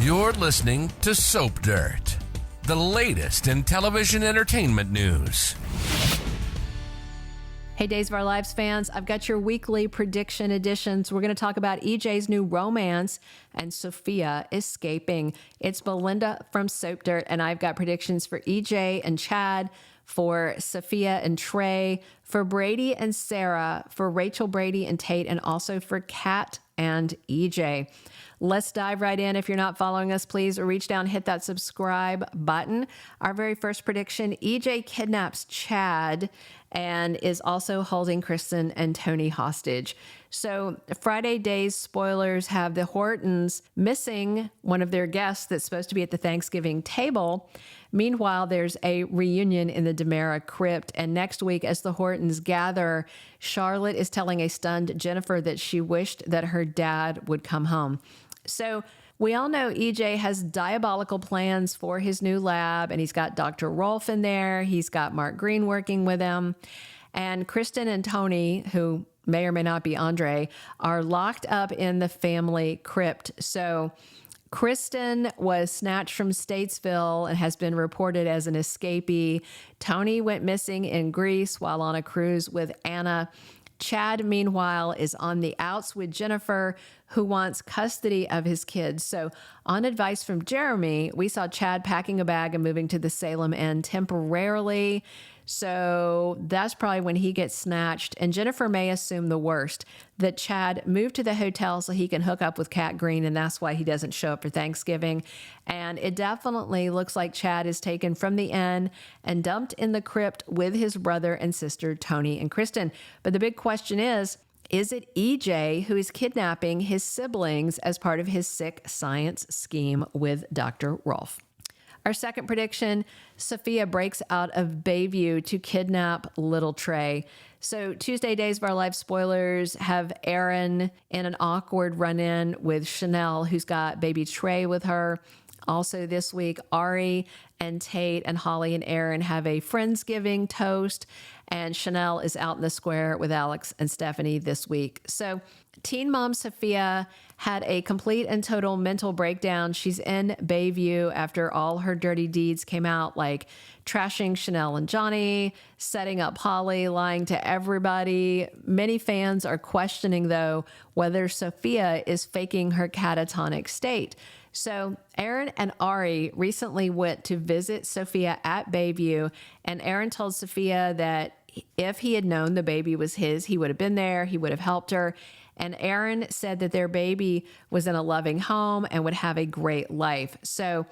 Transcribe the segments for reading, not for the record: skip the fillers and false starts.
You're listening to Soap Dirt, the latest in television entertainment news. Hey, Days of Our Lives fans, I've got your weekly prediction editions. We're going to talk about EJ's new romance and Sophia escaping. It's Belinda from Soap Dirt, and I've got predictions for EJ and Chad, for Sophia and Trey, for Brady and Sarah, for Rachel, Brady, and Tate, and also for Cat and EJ. Let's dive right in. If you're not following us, please reach down, hit that subscribe button. Our very first prediction, EJ kidnaps Chad and is also holding Kristen and Tony hostage. So Friday Days spoilers have the Hortons missing one of their guests that's supposed to be at the Thanksgiving table. Meanwhile, there's a reunion in the DiMera crypt. And next week, as the Hortons gather, Charlotte is telling a stunned Jennifer that she wished that her dad would come home. So we all know EJ has diabolical plans for his new lab, and he's got Dr. Rolf in there. He's got Mark Greene working with him. And Kristen and Tony, who may or may not be Andre, are locked up in the family crypt. So Kristen was snatched from Statesville and has been reported as an escapee. Tony went missing in Greece while on a cruise with Anna. Chad, meanwhile, is on the outs with Jennifer, who wants custody of his kids. So on advice from Jeremy, we saw Chad packing a bag and moving to the Salem end temporarily. So that's probably when he gets snatched. And Jennifer may assume the worst, that Chad moved to the hotel so he can hook up with Cat Greene, and that's why he doesn't show up for Thanksgiving. And it definitely looks like Chad is taken from the inn and dumped in the crypt with his brother and sister, Tony and Kristen. But the big question is it EJ who is kidnapping his siblings as part of his sick science scheme with Dr. Rolf? Our second prediction, Sophia breaks out of Bayview to kidnap little Trey. So Tuesday Days of Our Life spoilers have Erin in an awkward run-in with Chanel, who's got baby Trey with her. Also this week, Ari and Tate and Holly and Erin have a Friendsgiving toast, and Chanel is out in the square with Alex and Stephanie this week. So teen mom Sophia had a complete and total mental breakdown. She's in Bayview after all her dirty deeds came out, like trashing Chanel and Johnny, setting up Holly, lying to everybody. Many fans are questioning, though, whether Sophia is faking her catatonic state. So Erin and Ari recently went to visit Sophia at Bayview, and Erin told Sophia that if he had known the baby was his, he would have been there, he would have helped her. And Erin said that their baby was in a loving home and would have a great life. So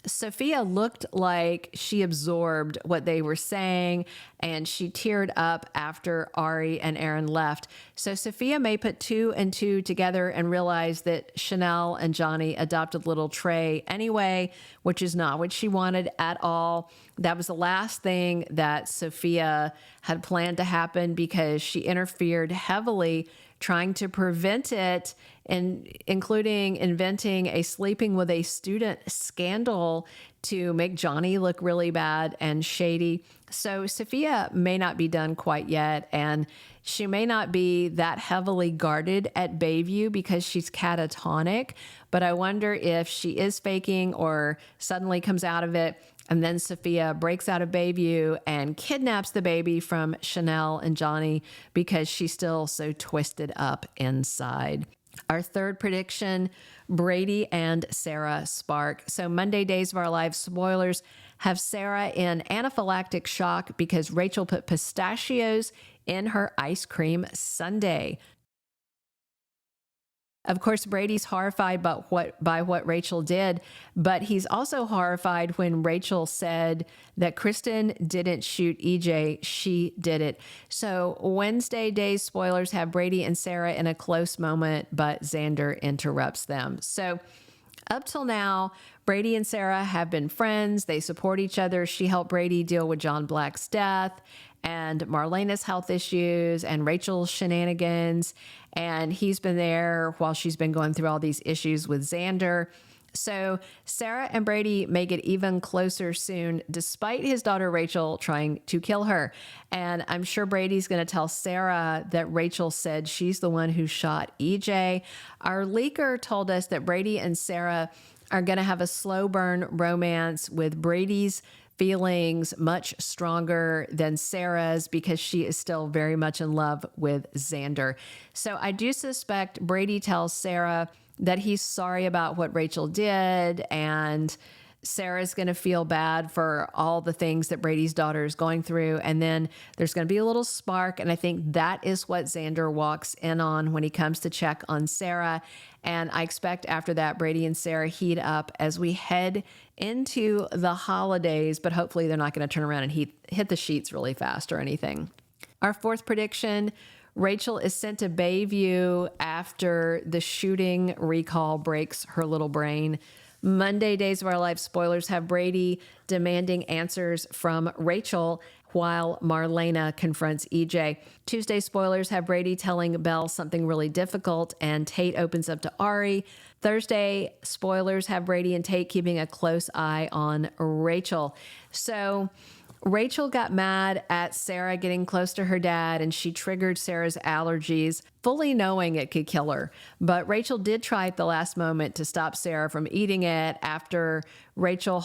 Sophia looked like she absorbed what they were saying, and she teared up after Ari and Erin left. So Sophia may put two and two together and realize that Chanel and Johnny adopted little Trey anyway, which is not what she wanted at all. That was the last thing that Sophia had planned to happen, because she interfered heavily trying to prevent it, and including inventing a sleeping with a student scandal to make Johnny look really bad and shady. So Sophia may not be done quite yet, and she may not be that heavily guarded at Bayview because she's catatonic, but I wonder if she is faking or suddenly comes out of it. And then Sophia breaks out of Bayview and kidnaps the baby from Chanel and Johnny because she's still so twisted up inside. Our third prediction, Brady and Sarah spark. So Monday Days of Our Lives spoilers have Sarah in anaphylactic shock because Rachel put pistachios in her ice cream sundae. Of course, Brady's horrified by what Rachel did, but he's also horrified when Rachel said that Kristen didn't shoot EJ, she did it. So Wednesday Days spoilers have Brady and Sarah in a close moment, but Xander interrupts them. So up till now, Brady and Sarah have been friends. They support each other. She helped Brady deal with John Black's death and Marlena's health issues and Rachel's shenanigans. And he's been there while she's been going through all these issues with Xander. So Sarah and Brady may get even closer soon, despite his daughter Rachel trying to kill her. And I'm sure Brady's going to tell Sarah that Rachel said she's the one who shot EJ. Our leaker told us that Brady and Sarah are going to have a slow burn romance, with Brady's feelings much stronger than Sarah's because she is still very much in love with Xander. So I do suspect Brady tells Sarah that he's sorry about what Rachel did, and Sarah's going to feel bad for all the things that Brady's daughter is going through. And then there's going to be a little spark. And I think that is what Xander walks in on when he comes to check on Sarah. And I expect after that, Brady and Sarah heat up as we head into the holidays, but hopefully they're not going to turn around and hit the sheets really fast or anything. Our fourth prediction: Rachel is sent to Bayview after the shooting recall breaks her little brain. Monday, Days of Our Life spoilers have Brady demanding answers from Rachel while Marlena confronts EJ. Tuesday spoilers have Brady telling Belle something really difficult and Tate opens up to Ari. Thursday spoilers have Brady and Tate keeping a close eye on Rachel. So Rachel got mad at Sarah getting close to her dad, and she triggered Sarah's allergies, fully knowing it could kill her. But Rachel did try at the last moment to stop Sarah from eating it after Rachel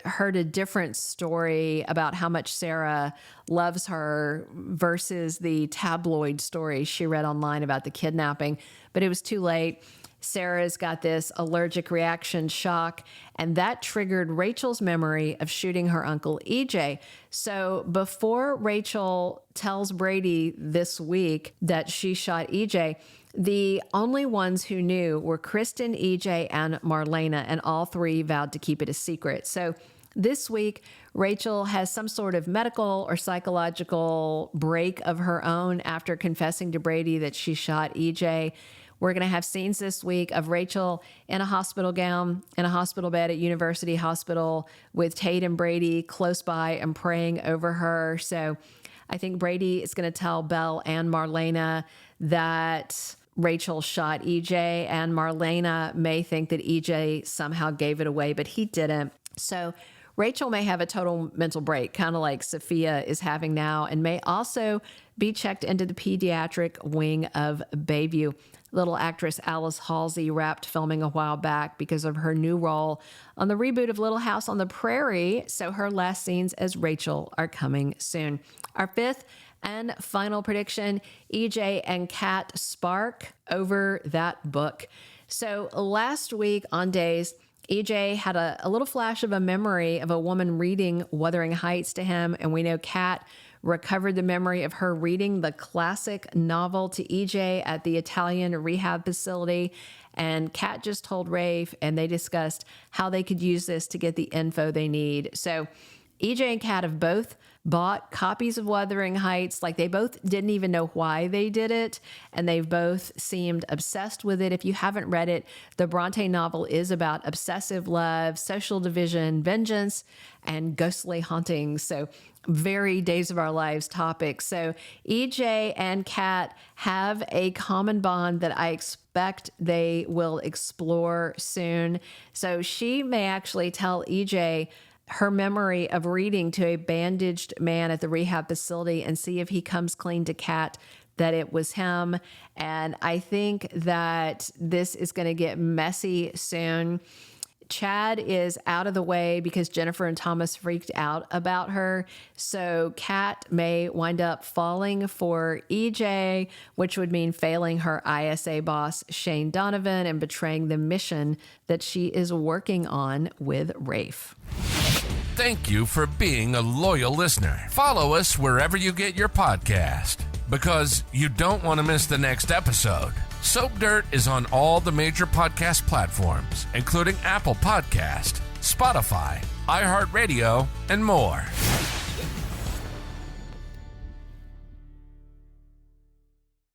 heard a different story about how much Sarah loves her versus the tabloid story she read online about the kidnapping. But it was too late. Sarah's got this allergic reaction shock, and that triggered Rachel's memory of shooting her uncle EJ. So before Rachel tells Brady this week that she shot EJ, the only ones who knew were Kristen, EJ, and Marlena, and all three vowed to keep it a secret. So this week, Rachel has some sort of medical or psychological break of her own after confessing to Brady that she shot EJ. We're going to have scenes this week of Rachel in a hospital gown, in a hospital bed at University Hospital with Tate and Brady close by and praying over her. So I think Brady is going to tell Belle and Marlena that Rachel shot EJ, and Marlena may think that EJ somehow gave it away, but he didn't. So Rachel may have a total mental break, kind of like Sophia is having now, and may also be checked into the pediatric wing of Bayview. Little actress Alice Halsey wrapped filming a while back because of her new role on the reboot of Little House on the Prairie, so her last scenes as Rachel are coming soon. Our fifth and final prediction: EJ and Cat spark over that book. So last week on Days, EJ had a little flash of a memory of a woman reading Wuthering Heights to him, and we know Cat recovered the memory of her reading the classic novel to EJ at the Italian rehab facility. And Cat just told Rafe, and they discussed how they could use this to get the info they need. So EJ and Cat have both bought copies of Wuthering Heights. Like, they both didn't even know why they did it, and they've both seemed obsessed with it. If you haven't read it, the Bronte novel is about obsessive love, social division, vengeance, and ghostly hauntings. So very Days of Our Lives topic. So EJ and Cat have a common bond that I expect they will explore soon. So she may actually tell EJ her memory of reading to a bandaged man at the rehab facility and see if he comes clean to Cat that it was him. And I think that this is going to get messy soon. Chad is out of the way because Jennifer and Thomas freaked out about her. So Kat may wind up falling for EJ, which would mean failing her ISA boss, Shane Donovan, and betraying the mission that she is working on with Rafe. Thank you for being a loyal listener. Follow us wherever you get your podcast, because you don't want to miss the next episode. Soap Dirt is on all the major podcast platforms, including Apple Podcast, Spotify, iHeartRadio, and more.